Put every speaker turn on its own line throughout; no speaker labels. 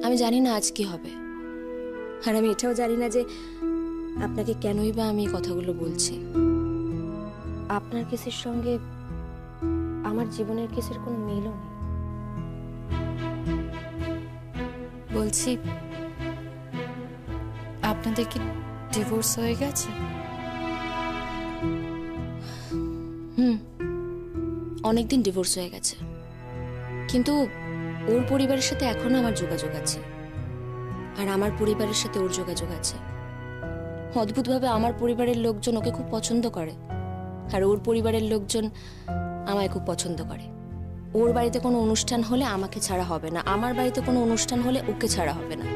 আমি জানি না আজ কি হবে, আর আমি এটাও জানি না যে আপনাকে কেনই বা আমি এই কথাগুলো বলছি। আপনার কেসের সঙ্গে আমার জীবনের কেসের কোনো মিলও নেই।
বলছি, আপনাদের কি ডিভোর্স হয়ে গেছে?
অনেকদিন ডিভোর্স হয়ে গেছে, কিন্তু ওর পরিবারের সাথে এখনো আমার যোগাযোগ আছে, আর আমার পরিবারের সাথে ওর যোগাযোগ আছে। অদ্ভুতভাবে আমার পরিবারের লোকজন ওকে খুব পছন্দ করে, আর ওর পরিবারের লোকজন আমায় খুব পছন্দ করে। ওর বাড়িতে কোনো অনুষ্ঠান হলে আমাকে ছাড়া হবে না, আমার বাড়িতে কোনো অনুষ্ঠান হলে ওকে ছাড়া হবে না।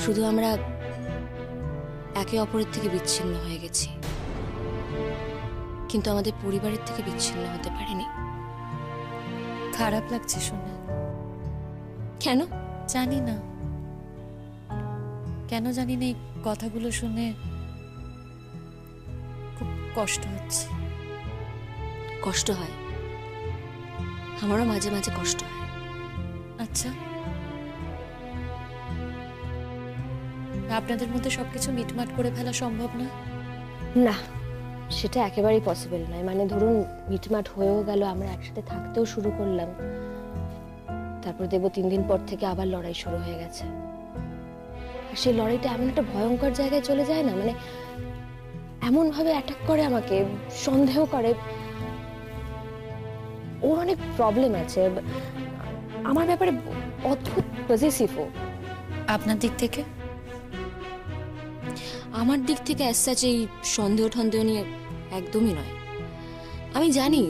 শুধু আমরা একে অপরের থেকে বিচ্ছিন্ন হয়ে গেছি, কিন্তু আমাদের পরিবারের থেকে বিচ্ছিন্ন হতে পারিনি।
খারাপ লাগছে শুনে।
কেন
জানি না, কেন জানি না, এই কথাগুলো শুনে খুব কষ্ট হচ্ছে।
কষ্ট হয়, আমারও মাঝে মাঝে কষ্ট হয়।
আচ্ছা, আপনাদের মধ্যে সবকিছু মিটমাট করে ফেলা সম্ভব না?
না, সেটা একেবারেই পসিবল নয়। মানে ধরুন মিটমাট হয়েও গেল, আমরা একসাথে থাকতেও শুরু করলাম, তারপর দেখবো 3 দিন পর থেকে আবার লড়াই শুরু হয়ে গেছে। আর সেই লড়াইটা এমন একটা ভয়ঙ্কর জায়গায় চলে যায় না, মানে এমন ভাবে অ্যাটাক করে আমাকে, সন্দেহ করে। ওর অনেক প্রবলেম আছে আমার ব্যাপারে, অদ্ভুত পজেসিভ ও।
আপনার দিক থেকে?
আমার দিক থেকে অ্যাজ সাচ এই সন্দেহ টন্দেহ নিয়ে একদমই নয়। আমি জানি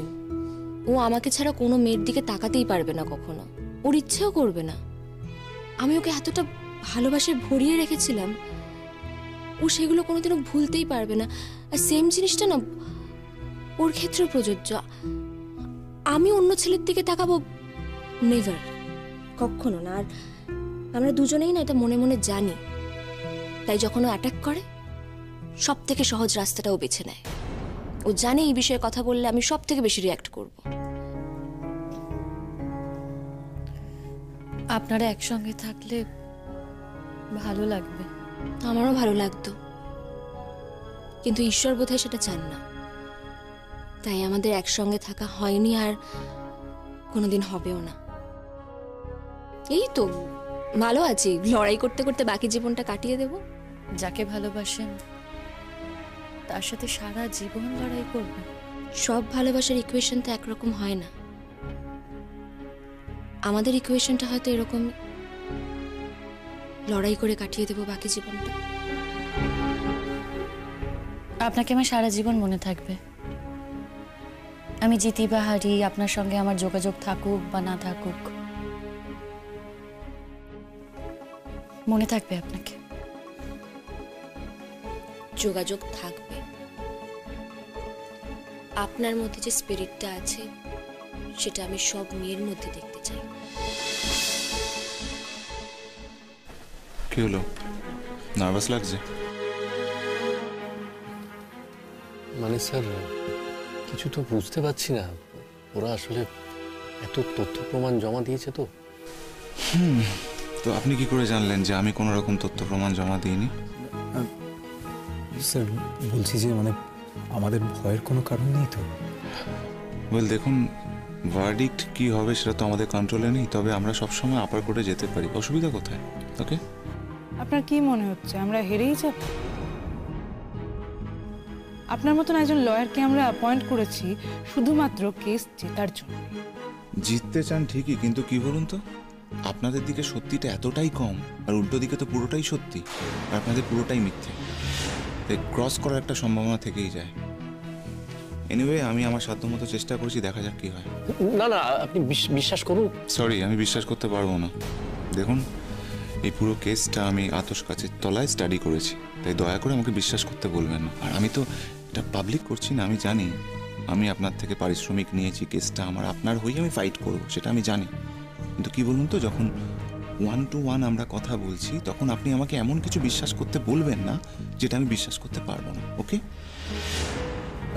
ও আমাকে ছাড়া কোনো মেয়ের দিকে তাকাতেই পারবে না কখনো, ওর ইচ্ছেও করবে না। আমি ওকে এতটা ভালোবাসায় ভরিয়ে রেখেছিলাম, ও সেগুলো কোনোদিনও ভুলতেই পারবে না। আর সেম জিনিসটা না ওর ক্ষেত্রেও প্রযোজ্য। আমি অন্য ছেলের দিকে তাকাবো নেভার, কখনো না। আর আমরা দুজনেই না এটা মনে মনে জানি, তাই যখন ও অ্যাটাক করে সব থেকে সহজ রাস্তাটাও বেছে নেয়। ও জানে এই বিষয়ে কথা বললে আমি সব থেকে বেশি রিঅ্যাক্ট করব।
আপনারা একসঙ্গে থাকলে ভালো লাগবে।
আমারও ভালো লাগতো, কিন্তু ঈশ্বর বোধহয় সেটা চান না, তাই আমাদের একসঙ্গে থাকা হয়নি, আর কোনোদিন হবেও না। এই তো ভালো আছি, লড়াই করতে করতে বাকি জীবনটা কাটিয়ে দেব।
যাকে ভালোবাসেন তার সাথে সারা জীবন লড়াই করবেন?
সব ভালোবাসার ইকুয়েশন তো একরকম হয় না। আমাদের ইকুয়েশনটা হয়তো এরকম, লড়াই করে কাটিয়ে দেব বাকি জীবনটা।
আপনাকে আমার সারা জীবন মনে থাকবে। আমি জিতি বা হারি, আপনার সঙ্গে আমার যোগাযোগ থাকুক বা না থাকুক, মনে থাকবে আপনাকে।
যোগাযোগ থাকবে। আপনার মধ্যে যে স্পিরিটটা আছে সেটা আমি সব মেয়ের মধ্যে দেখতে চাই।
কি হলো, নার্ভাস লাগছে?
মানে স্যার, কিছু তো বুঝতে পারছি না। ওরা আসলে এত তথ্য প্রমাণ জমা দিয়েছে তো।
তো আপনি কি করে জানলেন যে আমি কোনো রকম তথ্য প্রমাণ জমা দিইনি?
স্যার বলছি যে মানে আমাদের ভয়ের কোনো কারণ নেই তো।
ওয়েল দেখুন, ভার্ডিক্ট কি হবে সেটা তো আমাদের কন্ট্রোলে নেই, তবে আমরা সবসময় আপার কোর্টে যেতে পারি। অসুবিধা কোথায়? ওকে,
আপনার কি মনে হচ্ছে আমরা হেরেই যাব? আপনার মতন একজন লয়ারকে আমরা অ্যাপয়েন্ট করেছি শুধুমাত্র কেস জেতার জন্য।
জিততে চান ঠিকই, কিন্তু কি বলুন তো, আপনাদের দিকে সত্যিটা এতটাই কম, আর উল্টো দিকে তো পুরোটাই সত্যি, আর আপনাদের পুরোটাই মিথ্যে। তাই ক্রস করার একটা সম্ভাবনা থেকেই যায়। এনিওয়ে, আমি আমার সাধ্যমতো চেষ্টা করছি, দেখা যাক কি হয়।
না না, আপনি বিশ্বাস করুন।
সরি, আমি বিশ্বাস করতে পারবো না। দেখুন, এই পুরো কেসটা আমি আতশ কাচের তলায় স্টাডি করেছি, তাই দয়া করে আমাকে বিশ্বাস করতে বলবেন না। আর আমি তো এটা পাবলিক করছি না, আমি জানি আমি আপনার থেকে পারিশ্রমিক নিয়েছি, কেসটা আমার, আপনার হয়ে আমি ফাইট করব, সেটা আমি জানি। কিন্তু কি বলুন তো, যখন 1 to 1 আমরা কথা বলছি, তখন আপনি আমাকে এমন কিছু বিশ্বাস করতে বলবেন না যেটা আমি বিশ্বাস করতে পারবো না। ওকে?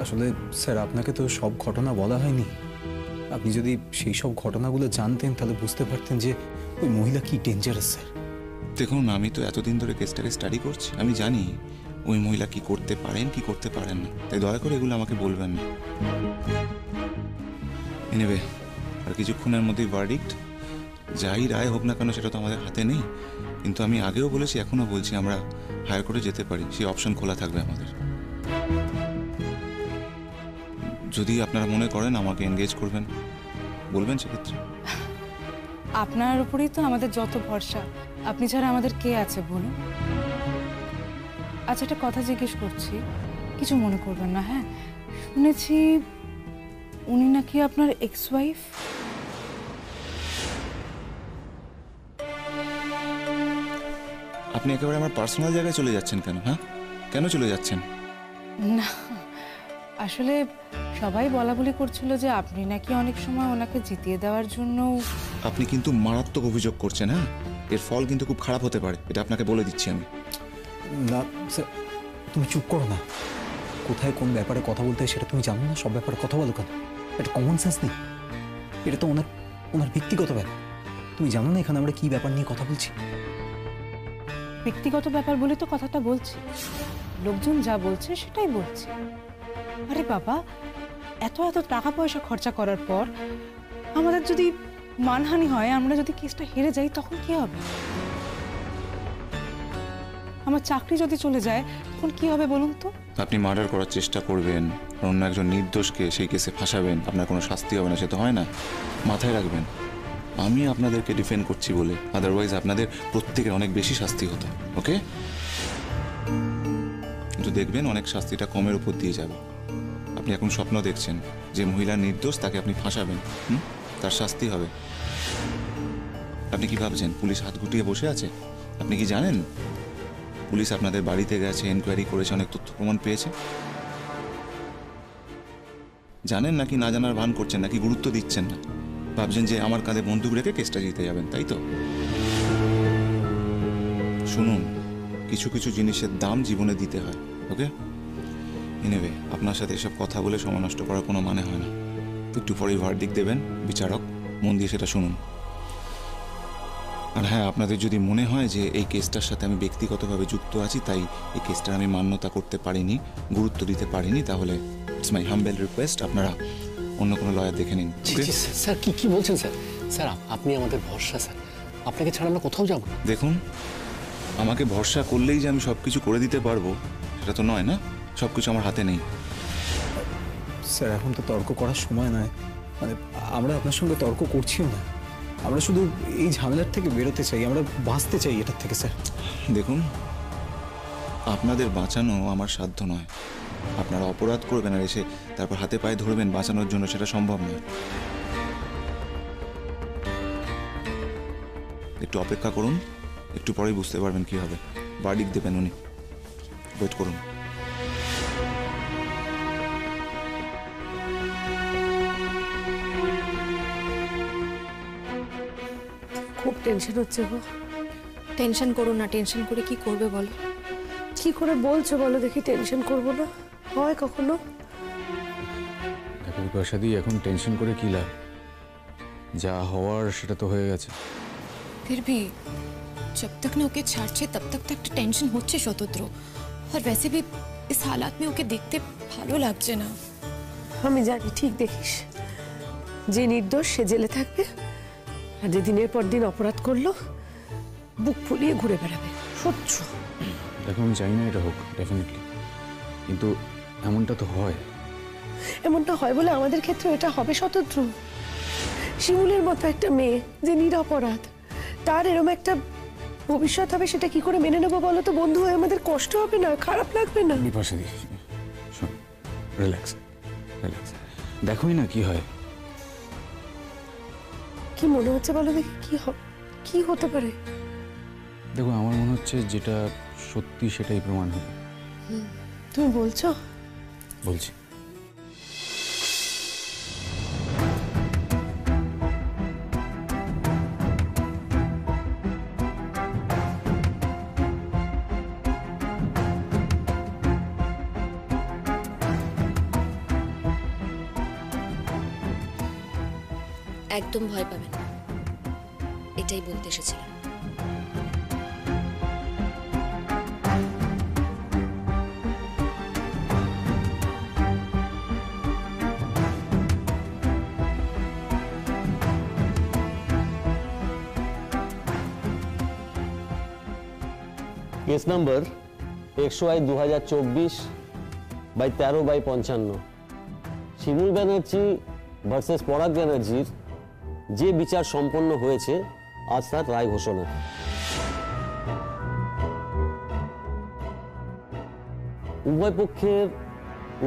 আসলে স্যার আপনাকে তো সব ঘটনা বলা হয়নি, আপনি যদি সেই সব ঘটনাগুলো জানতেন তাহলে বুঝতে পারতেন যে ওই মহিলা কি ডেঞ্জারাস স্যার।
দেখুন, আমি তো এতদিন ধরে কেসটাকে স্টাডি করছি, আমি জানি ওই মহিলা কি করতে পারেন কি করতে পারেন না, তাই দয়া করে এগুলো আমাকে বলবেন না। এনিওয়ে, আর কিছুক্ষণের মধ্যেই ভার্ডিক্ট, যাই রায় হোক না কেন সেটা তো আমাদের হাতে নেই, কিন্তু আমি আগেও বলেছি এখনো বলছি আমরা হায়ার কোর্টে যেতে পারি, সেই অপশন খোলা থাকবে আমাদের। যদি আপনারা মনে করেন আমাকে এনগেজ করবেন বলবেন সেক্ষেত্রে।
আপনার উপরেই তো আমাদের যত ভরসা, আপনি ছাড়া আমাদের কে আছে বলুন। আচ্ছা, একটা কথা জিজ্ঞেস করছি, কিছু মনে করবেন না। হ্যাঁ, শুনেছি উনি নাকি আপনার এক্স ওয়াইফ।
আপনি একেবারে আমার পার্সোনাল জায়গায় চলে যাচ্ছেন কেন? হ্যাঁ, কেন চলে যাচ্ছেন?
না, আসলে সবাই বলা বলি করছিল যে আপনি নাকি অনেক সময় ওনাকে জিতিয়ে দেওয়ার জন্য।
আপনি কিন্তু মারাত্মক অভিযোগ করছেন। হ্যাঁ, এর ফল কিন্তু খুব খারাপ হতে পারে, এটা আপনাকে বলে দিচ্ছি আমি।
না স্যার, তুমি চুপ করো না। কোথায় কোন ব্যাপারে কথা বলতে হয় সেটা তুমি জানো না? সব ব্যাপারে কথা বলো কেন? এটা কমন সেন্স নেই? এটা তো ওনার ব্যক্তিগত ব্যাপার। তুমি জানো না এখানে আমরা কি ব্যাপার নিয়ে কথা বলছি?
ব্যক্তিগত ব্যাপার বলে তো কথাটা বলছি, লোকজন যা বলছে সেটাই বলছি। আরে বাবা, এত এত টাকা পয়সা খরচা করার পর আমাদের যদি মানহানি হয়, আমরা যদি কেসটা হেরে যাই, তখন কি হবে? আমার চাকরি যদি চলে যায় তখন কি হবে বলুন তো?
আপনি মার্ডার করার চেষ্টা করবেন, অন্য একজন নির্দোষকে সেই কেসে ফাঁসাবেন, আপনার কোনো শাস্তি হবে না, সে তো হয় না। মাথায় রাখবেন, আমি আপনাদেরকে ডিফেন্ড করছি বলে, আদারওয়াইজ আপনাদের প্রত্যেকের অনেক বেশি শাস্তি হতো। ওকে? কিন্তু দেখবেন অনেক শাস্তিটা কমের উপর দিয়ে যাবে। আপনি এখন স্বপ্ন দেখছেন যে মহিলা নির্দোষ, তাকে আপনি ফাঁসাবেন, তার শাস্তি হবে। আপনি কি ভাবছেন পুলিশ হাত গুটিয়ে বসে আছে? আপনি কি জানেন পুলিশ আপনাদের বাড়িতে গেছে, এনকোয়ারি করেছে, অনেক তথ্য প্রমাণ পেয়েছে? জানেন নাকি না জানার ভান করছেন, নাকি গুরুত্ব দিচ্ছেন না? ভাবছেন যে আমার কাঁধে বন্দুক রেখে কেসটা জিতে যাবেন, তাই তো? শুনুন, কিছু কিছু জিনিসের দাম জীবনে দিতে হয়। ওকে? এনিওয়ে, আপনার সাথে এসব কথা বলে সময় নষ্ট করার কোনো মানে হয় না। একটু পরেই ভার্ডিক্ট দেবেন বিচারক, মন দিয়ে সেটা শুনুন। আর হ্যাঁ, আপনাদের যদি মনে হয় যে এই কেসটার সাথে আমি ব্যক্তিগতভাবে যুক্ত আছি, তাই এই কেসটার আমি মান্যতা করতে পারিনি, গুরুত্ব দিতে পারিনি, তাহলে ইটস মাই হাম্বেল রিকোয়েস্ট, আপনারা অন্য কোনো লয়ার দেখে নিন।
স্যার কি বলছেন স্যার? স্যার, আপনি আমাদের ভরসা স্যার, আপনাকে ছাড়া আমরা কোথাও যাব।
দেখুন, আমাকে ভরসা করলেই যে আমি সব কিছু করে দিতে পারবো সেটা তো নয় না, সব কিছু আমার হাতে নেই।
স্যার, এখন তো তর্ক করার সময় নয়। মানে আমরা আপনার সঙ্গে তর্ক করছিও না, আমরা শুধু এই ঝামেলার থেকে বেরোতে চাই, আমরা বাঁচতে চাই এটার থেকে। স্যার
দেখুন, আপনাদের বাঁচানো আমার সাধ্য নয়। আপনারা অপরাধ করবেন আর এসে তারপর হাতে পায়ে ধরবেন বাঁচানোর জন্য, সেটা সম্ভব নয়। একটু অপেক্ষা করুন, একটু পরেই বুঝতে পারবেন কি হবে। ভার্ডিক্ট দেবেন উনি, ওয়েট করুন।
খুব টেনশন হচ্ছে গো।
টেনশন করো না, টেনশন করে কি করবে বলো?
কি করে বলছো বলো দেখি, টেনশন করবো না? হয় কখনো?
দেখো বিপাশাদি, এখন টেনশন করে কি লাভ? যা হওয়ার সেটা তো হয়ে গেছে।
फिर भी जब तक ना ओके छाड़ছে तब तक तो একটা টেনশন হচ্ছে স্বতন্ত্র। আর वैसे भी इस हालात में ওকে দেখতে ভালো লাগছে না।
আমি জানি, ঠিক দেখিস, যে নির্দোষ সে জেলে থাকবে, আর যে দিনের পর দিন অপরাধ করলো বুক ফুলিয়ে ঘুরে বেড়াবে। সহ্য।
দেখো, আমি চাই না এটা হোক, ডেফিনেটলি, কিন্তু এমনটা তো হয়।
এমনটা হয় বলে আমাদের ক্ষেত্রে এটা হবে স্বতন্ত্র? শিমুলের মতো একটা মেয়ে যে নিরপরাধ, তার এরকম একটা ভবিষ্যৎ হবে, সেটা কি করে মেনে নেবো বলো তো? বন্ধু হয়ে আমাদের কষ্ট হবে না? খারাপ লাগবে না?
বিপাশাদি, শোন, রিল্যাক্স রিল্যাক্স, দেখোই না কি হয়।
কি মনে হচ্ছে বলো দেখি, কি হতে পারে?
দেখো, আমার মনে হচ্ছে যেটা সত্যি সেটাই প্রমাণ হবে।
তুমি বলছো?
বলছি।
একদম ভয় পাবেন না, এটাই বলতে এসেছিলাম।
কেস নাম্বার 100/2024/13/55 শিমুল ব্যানার্জি ভার্সেস পরাগ ব্যানার্জির যে বিচার সম্পন্ন হয়েছে আজ তার রায় ঘোষণা। উভয় পক্ষের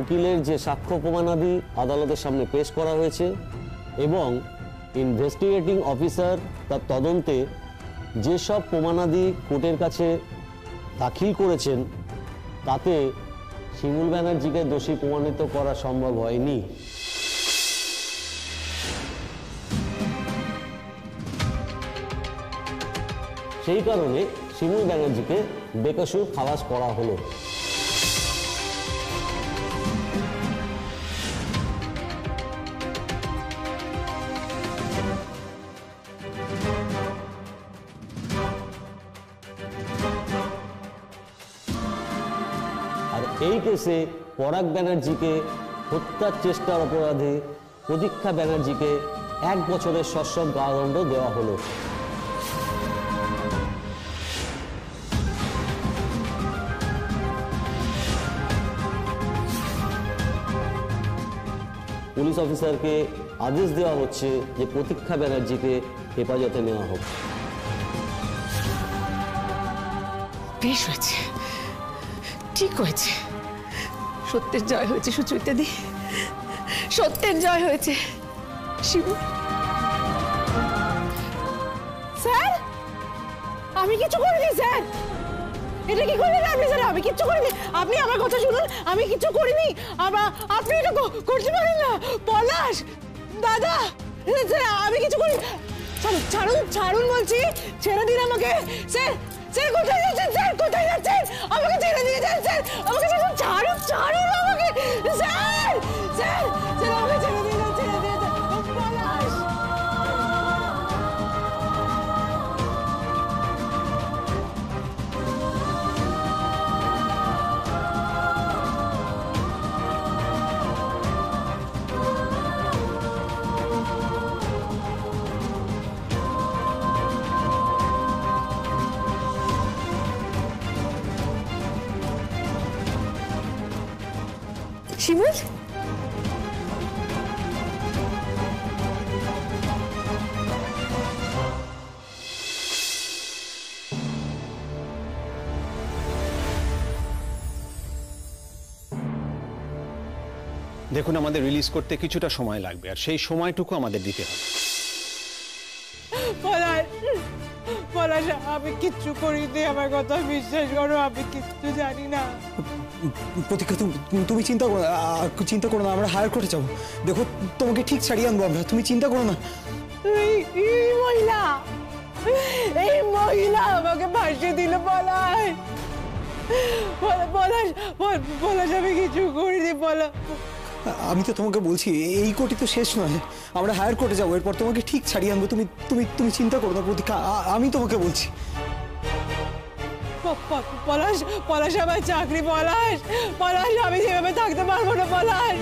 উকিলের যে সাক্ষ্য প্রমাণাদি আদালতের সামনে পেশ করা হয়েছে এবং ইনভেস্টিগেটিং অফিসার তার তদন্তে যেসব প্রমাণাদি কোর্টের কাছে দাখিল করেছেন তাতে শিমুল ব্যানার্জিকে দোষী প্রমাণিত করা সম্ভব হয়নি। সেই কারণে শিমুল ব্যানার্জিকে বেকসুর খালাস করা হলো। এই কেসে পরাগ ব্যানার্জিকে হত্যার চেষ্টার অপরাধে প্রতীক্ষা ব্যানার্জিকে 1 বছরের সশ্রম কারাদণ্ড দেওয়া হলো। পুলিশ অফিসারকে আদেশ দেওয়া হচ্ছে যে প্রতীক্ষা ব্যানার্জিকে হেফাজতে নেওয়া হোক।
বেশ হয়েছে, ঠিক হয়েছে, সত্যের জয় হয়েছে সুচরিতা দি, সত্যের জয় হয়েছে। শিবু স্যার, আমি কিছু করিনি স্যার, এটা কি করলেন আপনি স্যার? আমি কিচ্ছু করিনি, আপনি আমার কথা শুনুন, আমি কিছু করিনি। আপনি এটা করতে পারেন না পলাশ দাদা, স্যার আমি কিছু করি। ছাড়ুন ছাড়ুন বলছি, ছেড়ে দিন আমাকে স্যার। স্যার কোথায় যাচ্ছেন স্যার? কোথায় যাচ্ছেন? আমাকে ছেড়ে দিয়ে যান স্যার, আমাকে ছাড়ুন, ছাড়ুন ছাড়ুন আমাকে স্যার। স্যার স্যার আমাকে ছেড়ে দিয়ে যান, ছেড়ে দিয়ে যান পলাশ। শিমুল,
দেখুন, আমাদের রিলিজ করতে কিছুটা সময় লাগবে, আর সেই সময়টুকু আমাদের দিতে হবে।
পলাশ, আমি কিচ্ছু করিনি, আমার কথা বিশ্বাস করো, আমি কিচ্ছু জানি না।
প্রতীক্ষা তুমি চিন্তা করো না, আমরা হায়ার কোর্টে যাবো। দেখো তোমাকে ঠিক ছাড়িয়ে আনবো আমরা, তুমি চিন্তা করো না।
এই মহিলা আমাকে ফাঁসি দিল পলাশ। পলাশ আমি কিছু করিনি পলাশ।
আমি তো তোমাকে বলছি এই কোর্টই তো শেষ নয়, আমরা হায়ার কোর্টে যাবো, এরপর তোমাকে ঠিক ছাড়িয়ে আনবো। তুমি তুমি তুমি চিন্তা করো না প্রতীক্ষা, আমি তোমাকে বলছি।
পলাশ আমার চাকরি, পলাশ আমি যেভাবে থাকতে পারবো না পলাশ।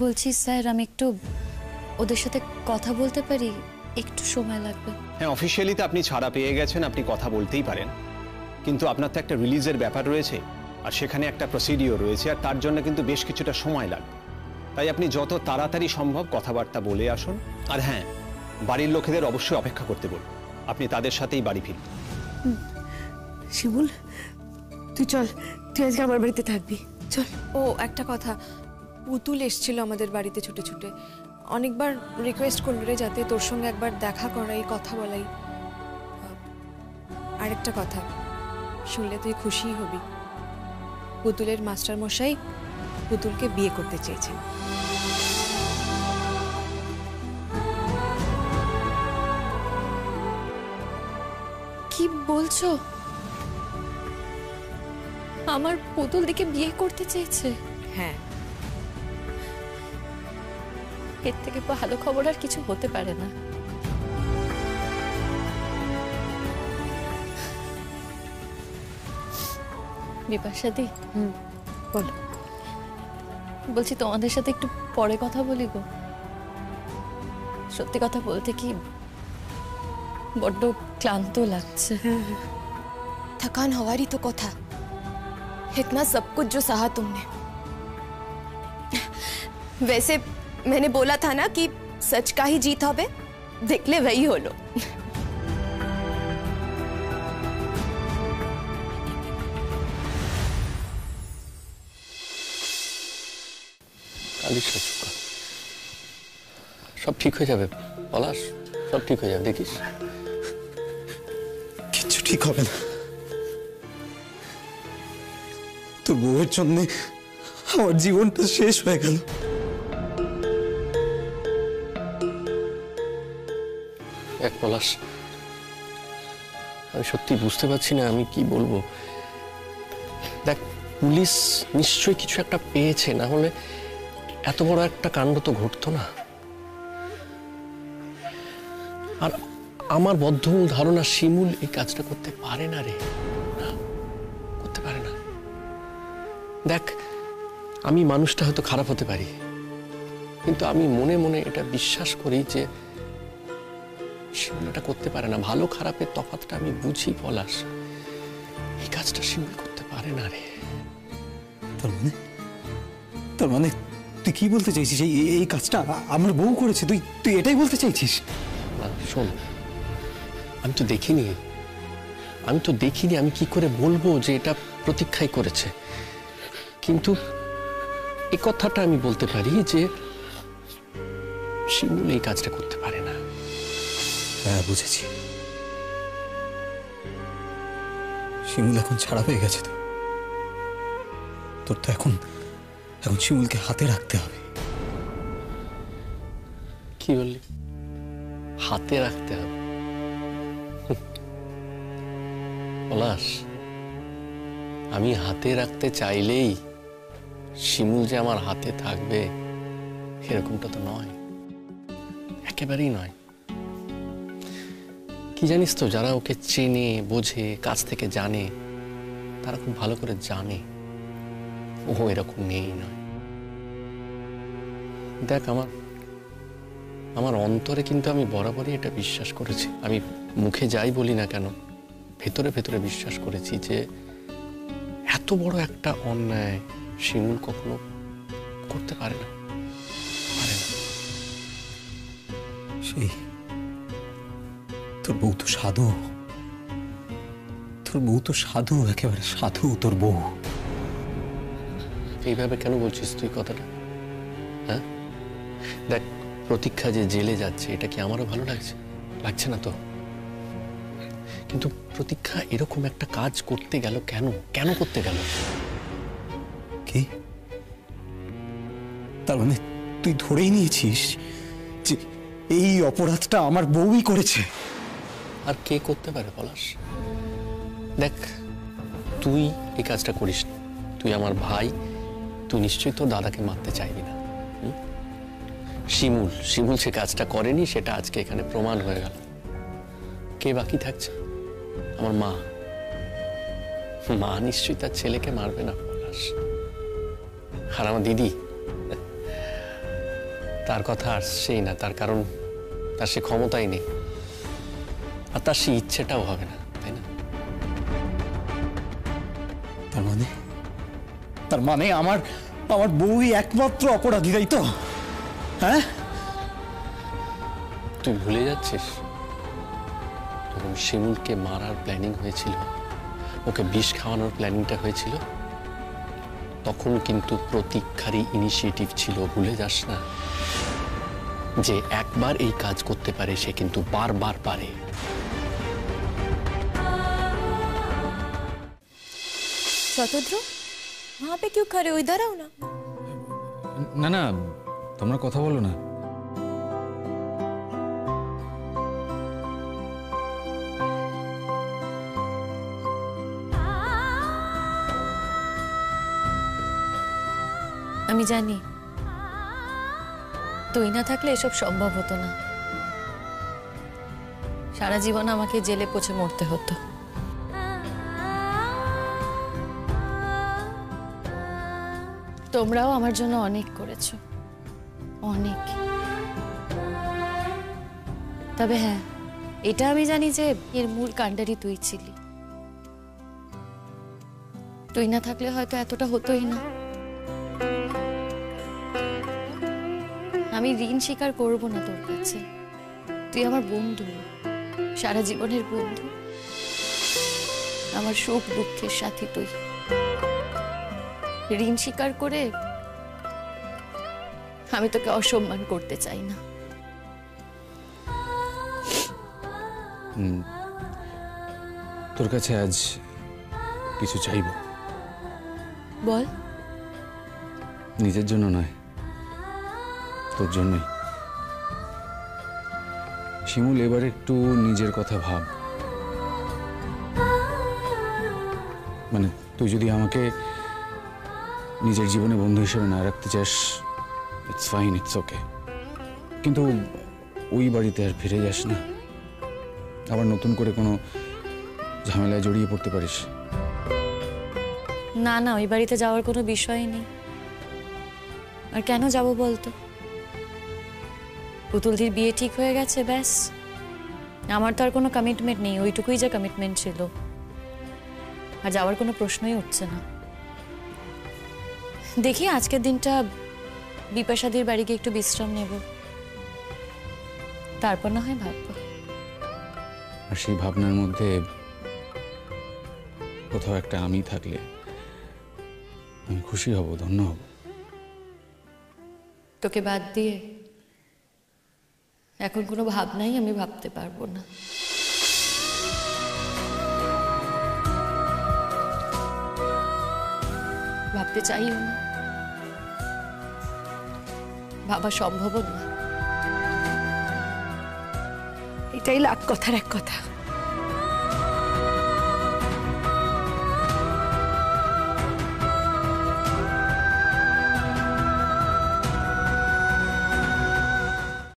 বলছি স্যার, আমি একটু ওদের সাথে কথা বলতে পারি? একটু সময় লাগবে।
হ্যাঁ, অফিসিয়ালিতে আপনি ছাড়া পেয়ে গেছেন, আপনি কথা বলতেই পারেন, কিন্তু আপনার তো একটা রিলিজের ব্যাপার রয়েছে, আর সেখানে একটা প্রসিডিওর রয়েছে, আর তার জন্য কিন্তু বেশ কিছুটা সময় লাগবে। তাই আপনি যত তাড়াতাড়ি সম্ভব কথাবার্তা বলে আসুন। আর হ্যাঁ, বাড়ির লোকেদের অবশ্যই অপেক্ষা করতে বলুন, আপনি তাদের সাথেই বাড়ি ফিরুন।
শিমুল, তুই চল, তুই আজকে আমার বাড়িতে থাকবি, চল।
ও একটা কথা, পুতুল এসেছিল আমাদের বাড়িতে ছুটে ছুটে, অনেকবার রিকোয়েস্ট করলো রে যাতে তোর সঙ্গে একবার দেখা করাই, কথা বলাই। আরেকটা কথা শুনলে তুই খুশি হবি, পুতুলের মাস্টার মশাই পুতুলকে বিয়ে করতে চেয়েছেন।
কি বলছো? আমার পুতুল দিকে বিয়ে করতে চেয়েছে?
হ্যাঁ,
এর থেকে ভালো খবর আর কিছু হতে পারে না। বিপাশাদি,
বলো।
বলছি তোমাদের সাথে একটু পরে কথা বলি গো। সত্যি কথা বলতে কি বড্ড ক্লান্ত লাগছে।
थकान हवारी तो को था, इतना सब कुछ जो सहा तुमने। वैसे मैंने बोला था ना कि सच का ही जीत হবে, देखले वही হলো।
কালিস না, চুপ কর। সব ঠিক হয়ে যাবে পলাশ, সব ঠিক হয়ে যাবে, দেখিস।
কিচ্ছু ঠিক হবে না। তোর বউয়ের জন্য আমার জীবনটা শেষ হয়ে গেল।
এক পলাশ, আমি সত্যি বুঝতে পারছি না আমি কি বলবো। দেখ, পুলিশ নিশ্চয়ই কিছু একটা পেয়েছে, না হলে এত বড় একটা কাণ্ড তো ঘটতো না। আর আমার বদ্ধমূল ধারণা শিমুল এই কাজটা করতে পারে না রে, না, করতে পারে না। দেখ, আমি মানুষটা হয়তো খারাপ হতে পারি, কিন্তু আমি মনে মনে এটা বিশ্বাস করি যে শিমুল এটা করতে পারে না। ভালো খারাপের তফাৎটা আমি বুঝি পলাশ, এই কাজটা শিমুল করতে পারে না রে।
তার মানে তুই কি বলতে চাইছিস? এই কাজটা আমার বউ করেছে? তুই এটাই বলতে চাইছিস?
না, শোন, আমি তো দেখিনি, আমি কি করে বলবো যে এটা প্রতীক্ষাই করেছে। কিন্তু এই কথাটা আমি বলতে পারি যে শিমুল এই কাজটা করতে পারে না।
হ্যাঁ, বুঝেছি। শিমুল এখন ছাড়া পেয়ে গেছে। তো তোর তো এখন শিমুলকে হাতে রাখতে হবে।
কি বললি? হাতে রাখতে হবে? পলাশ, আমি হাতে রাখতে চাইলেই শিমুল যে আমার হাতে থাকবে এরকমটা তো নয়, একেবারেই নয়। কি জানিস তো, যারা ওকে চেনে বোঝে, কাছ থেকে জানে, তারা খুব ভালো করে জানে ও এরকম নেই নয়। দেখ, আমার অন্তরে কিন্তু আমি বরাবরই এটা বিশ্বাস করেছি। আমি মুখে যাই বলি না কেন, ভেতরে ভেতরে বিশ্বাস করেছি যে এত বড় একটা অন্যায় শিমুল কখনো করতে পারে না।
সেই তোর বউ তো সাধু, একেবারে সাধু তোর বউ।
এইভাবে কেন বলছিস তুই কথাটা? হ্যাঁ, দেখ, প্রতীক্ষা যে জেলে যাচ্ছে এটা কি আমারও ভালো লাগছে? লাগছে না তো। কিন্তু প্রতীক্ষা এরকম একটা কাজ করতে গেল কেন করতে গেল?
কি তার মানে তুই ধরেই নিয়েছিস যে এই অপরাধটা আমার বউই করেছে?
আর কে করতে পারে পলাশ? দেখ, তুই এই কাজটা করিস না, তুই আমার ভাই, তুই নিশ্চয়ই তোর দাদাকে মারতে চাইবি না। শিমুল সে কাজটা করেনি, সেটা আজকে এখানে প্রমাণ হয়ে গেল। কে বাকি থাকছে? আমার মা নিশ্চয়ই তার ছেলেকে মারবে না পলাশ। আর আমার দিদি, তার কথা আসছেই না, তার কারণ তার সে ক্ষমতাই নেই, আর তার সে ইচ্ছেটাও হবে না, তাই না?
তার মানে আমার বউই একমাত্র অপরাধী, তাই তো? হ্যাঁ,
তুই ভুলে যাচ্ছিস যখন শিমুলকে মারার প্ল্যানিং হয়েছিল, ওকে বিষ খাওয়ানোর প্ল্যানিংটা হয়েছিল, তখন কিন্তু প্রতীক্ষারই ইনিশিয়েটিভ ছিল। ভুলে যাস না যে একবার এই কাজ করতে পারে সে কিন্তু বারবার পারে।
শতদ্রু,
वहां पे क्यों खड़े हो, इधर आओ ना।
না না, তোমরা কথা বলো না।
আমি জানি তুই না থাকলে এসব সম্ভব হতো না। সারা জীবন আমাকে জেলে পচে মরতে হতো। তোমরাও আমার জন্য অনেক করেছো, অনেক। তবে হ্যাঁ, এটা আমি জানি যে এর মূল কাণ্ডারি তুই ছিলি। তুই না থাকলে হয়তো এতটা হতোই না। আমি ঋণ স্বীকার করব না তোর কাছে। তুই আমার বন্ধু, সারা জীবনের বন্ধু, আমার সুখ দুঃখের সাথী তুই। ঋণ স্বীকার করে আমি তোকে অসম্মান করতে চাই না।
তোর কাছে আজ কিছু চাইব।
বল।
নিজের জন্য নয়, তোর জন্যই। শিমুল, এবার একটু নিজের কথা ভাব। মানে তুই যদি আমাকে নিজের জীবনে বন্ধু হিসেবে না রাখতে চাস, ইটস ফাইন, ইটস ওকে, কিন্তু ওই বাড়িতে আর ফিরে যাস না। আবার নতুন করে কোনো ঝামেলায় জড়িয়ে পড়তে পারিস।
না না, ওই বাড়িতে যাওয়ার কোনো বিষয় নেই। আর কেন যাব বলতো? পুতুলদির বিয়ে ঠিক হয়ে গেছে, ব্যাস। আমার তো আর কোনো কমিটমেন্ট নেই, ওইটুকুই যা কমিটমেন্ট ছিল। আর যাওয়ার কোনো প্রশ্নই উঠছে না। দেখি আজকের দিনটা বিপাশাদির বাড়ি গিয়ে একটু বিশ্রাম নেব, তারপর না হয় ভাববো।
আর সেই ভাবনার মধ্যে কোথাও একটা আমি থাকলে আমি খুশি হব, ধন্য হব।
তোকে বাদ দিয়ে এখন কোনো ভাবনাই আমি ভাবতে পারবো না। ভাবতে চাইও না, ভাবা সম্ভব না।
এটাই লাখ কথার এক কথা।